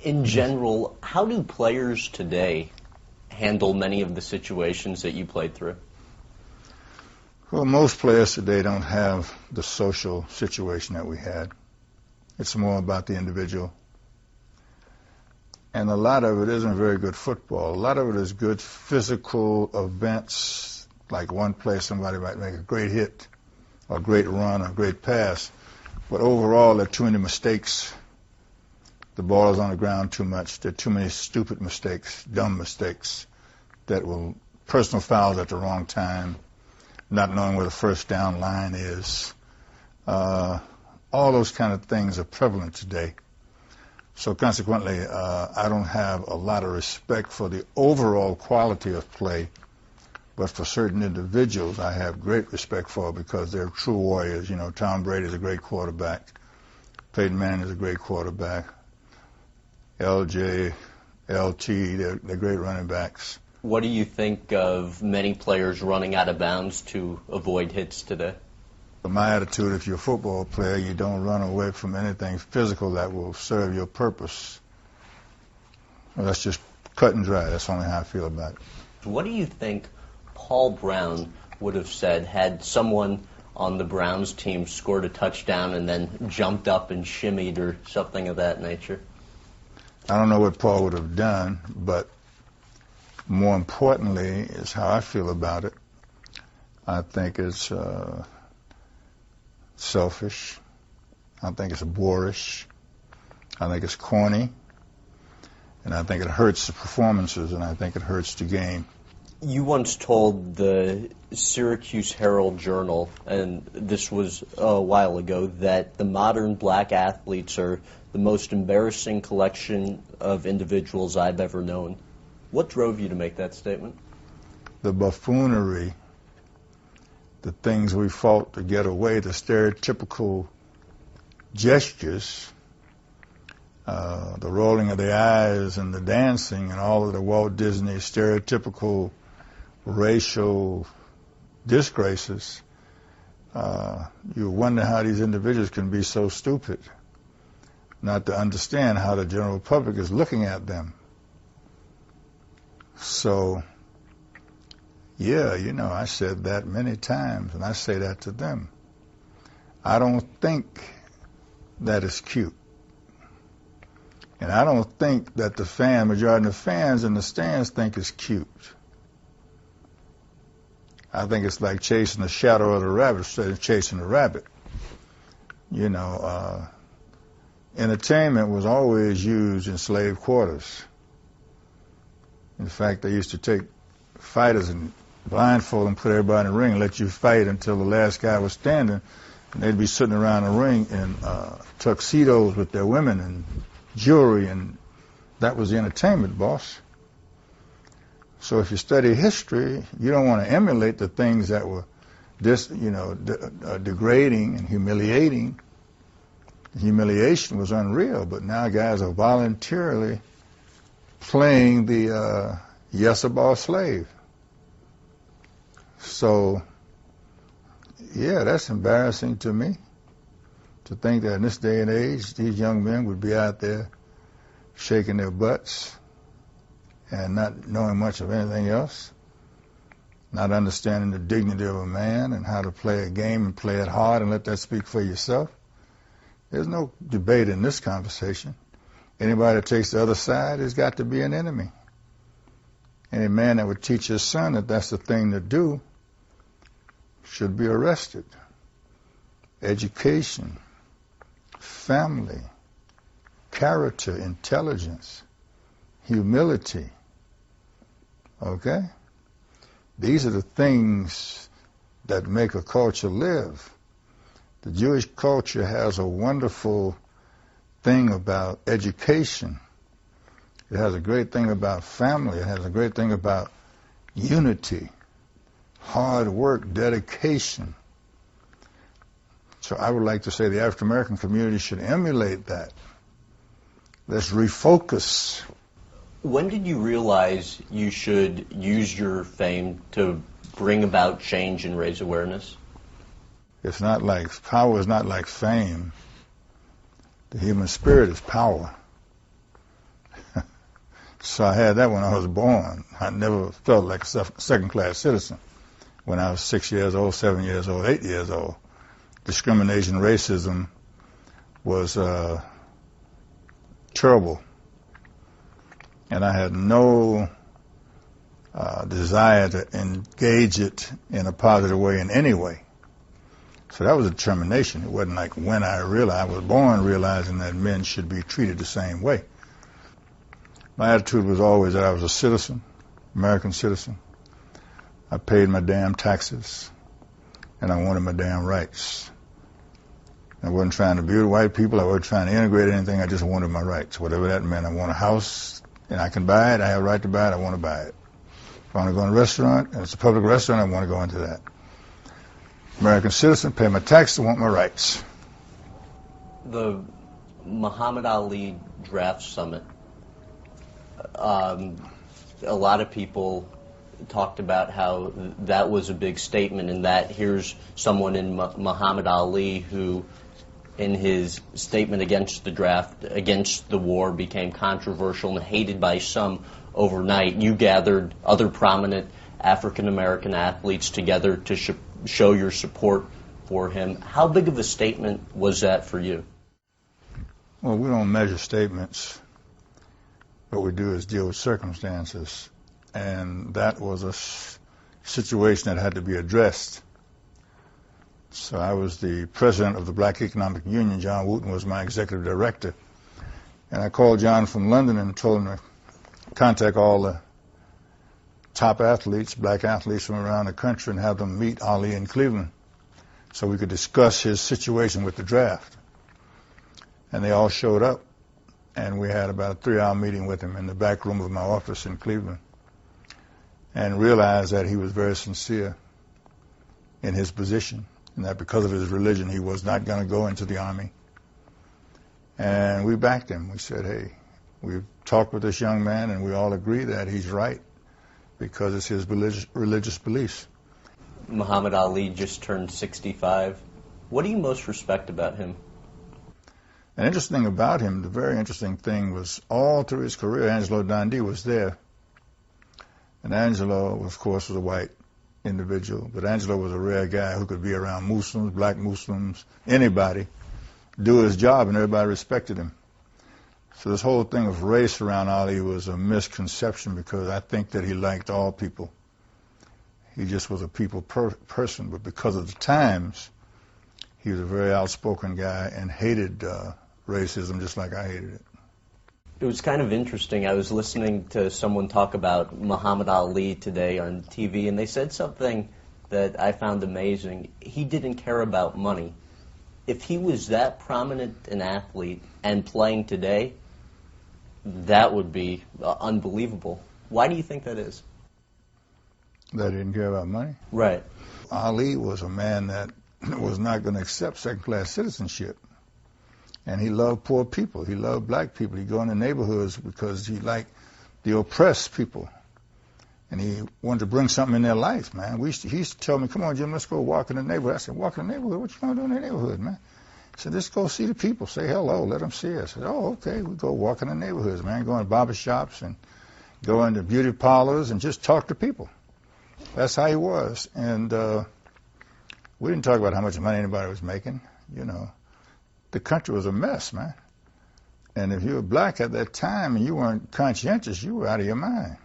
In general, how do players today handle many of the situations that you played through? Well, most players today don't have the social situation that we had. It's more about the individual. And a lot of it isn't very good football. A lot of it is good physical events, like one play somebody might make a great hit, or a great run, or a great pass. But overall, there are too many mistakes. The ball is on the ground too much. There are too many stupid mistakes, dumb mistakes, that will personal fouls at the wrong time, not knowing where the first down line is. All those kind of things are prevalent today. So consequently, I don't have a lot of respect for the overall quality of play, but for certain individuals, I have great respect for because they're true warriors. You know, Tom Brady is a great quarterback. Peyton Manning is a great quarterback. LJ, LT, they're great running backs. What do you think of many players running out of bounds to avoid hits today? My attitude, if you're a football player, you don't run away from anything physical that will serve your purpose. Well, that's just cut and dry. That's only how I feel about it. What do you think Paul Brown would have said had someone on the Browns team scored a touchdown and then jumped up and shimmied or something of that nature? I don't know what Paul would have done, but more importantly is how I feel about it. I think it's selfish. I think it's boorish. I think it's corny. And I think it hurts the performances, and I think it hurts the game. You once told the Syracuse Herald-Journal, and this was a while ago, that the modern black athletes are the most embarrassing collection of individuals I've ever known. What drove you to make that statement? The buffoonery, the things we fought to get away, the stereotypical gestures, the rolling of the eyes and the dancing and all of the Walt Disney stereotypical racial disgraces. You wonder how these individuals can be so stupid not to understand how the general public is looking at them. So, yeah, you know, I said that many times, and I say that to them. I don't think that is cute. And I don't think that the majority of the fans in the stands think it's cute. I think it's like chasing the shadow of the rabbit instead of chasing the rabbit. You know, entertainment was always used in slave quarters. In fact, they used to take fighters and blindfold them, put everybody in the ring, and let you fight until the last guy was standing. And they'd be sitting around the ring in tuxedos with their women and jewelry, and that was the entertainment, boss. So if you study history, you don't want to emulate the things that were degrading and humiliating. The humiliation was unreal, but now guys are voluntarily playing the yes, boss slave. So, yeah, that's embarrassing to me, to think that in this day and age, these young men would be out there shaking their butts and not knowing much of anything else, not understanding the dignity of a man and how to play a game and play it hard and let that speak for yourself. There's no debate in this conversation. Anybody that takes the other side has got to be an enemy. Any man that would teach his son that that's the thing to do should be arrested. Education, family, character, intelligence, humility. Okay? These are the things that make a culture live. The Jewish culture has a wonderful thing about education. It has a great thing about family. It has a great thing about unity, hard work, dedication. So I would like to say the African American community should emulate that. Let's refocus. When did you realize you should use your fame to bring about change and raise awareness? It's not like, power is not like fame. The human spirit is power. So I had that when I was born. I never felt like a second-class citizen when I was 6 years old, 7 years old, 8 years old. Discrimination, racism was terrible. And I had no desire to engage it in a positive way in any way. So that was a determination. It wasn't like when I realized, I was born realizing that men should be treated the same way. My attitude was always that I was a citizen, American citizen. I paid my damn taxes, and I wanted my damn rights. I wasn't trying to abuse white people. I wasn't trying to integrate anything. I just wanted my rights, whatever that meant. I want a house, and I can buy it. I have a right to buy it. I want to buy it. If I want to go in a restaurant, and it's a public restaurant, I want to go into that. American citizen, pay my taxes, I want my rights. The Muhammad Ali Draft Summit, a lot of people talked about how that was a big statement, and that here's someone in Muhammad Ali who, in his statement against the draft, against the war, became controversial and hated by some overnight. You gathered other prominent African-American athletes together to show your support for him. How big of a statement was that for you? Well, we don't measure statements. What we do is deal with circumstances. And that was a situation that had to be addressed. So I was the president of the Black Economic Union. John Wooten was my executive director. And I called John from London and told him to contact all the top athletes, black athletes from around the country, and have them meet Ali in Cleveland so we could discuss his situation with the draft. And they all showed up, and we had about a 3-hour meeting with him in the back room of my office in Cleveland, and realized that he was very sincere in his position, and that because of his religion he was not going to go into the Army. And we backed him. We said, hey, we've talked with this young man, and we all agree that he's right because it's his religious beliefs. Muhammad Ali just turned 65. What do you most respect about him? An interesting thing about him, the very interesting thing was all through his career, Angelo Dundee was there. And Angelo, of course, was a white individual, but Angelo was a rare guy who could be around Muslims, black Muslims, anybody, do his job, and everybody respected him. So this whole thing of race around Ali was a misconception because I think that he liked all people. He just was a people person, but because of the times, he was a very outspoken guy and hated racism just like I hated it. It was kind of interesting. I was listening to someone talk about Muhammad Ali today on TV, and they said something that I found amazing. He didn't care about money. If he was that prominent an athlete and playing today, that would be unbelievable. Why do you think that is? That he didn't care about money? Right. Ali was a man that was not going to accept second-class citizenship. And he loved poor people. He loved black people. He'd go into neighborhoods because he liked the oppressed people. And he wanted to bring something in their life, man. He used to tell me, come on, Jim, let's go walk in the neighborhood. I said, walk in the neighborhood? What you going to do in the neighborhood, man? He said, let's go see the people. Say hello. Let them see us. I said, oh, okay. We go walk in the neighborhoods, man. Go in barber shops and go into beauty parlors and just talk to people. That's how he was. And we didn't talk about how much money anybody was making, you know. The country was a mess, man. And if you were black at that time and you weren't conscientious, you were out of your mind.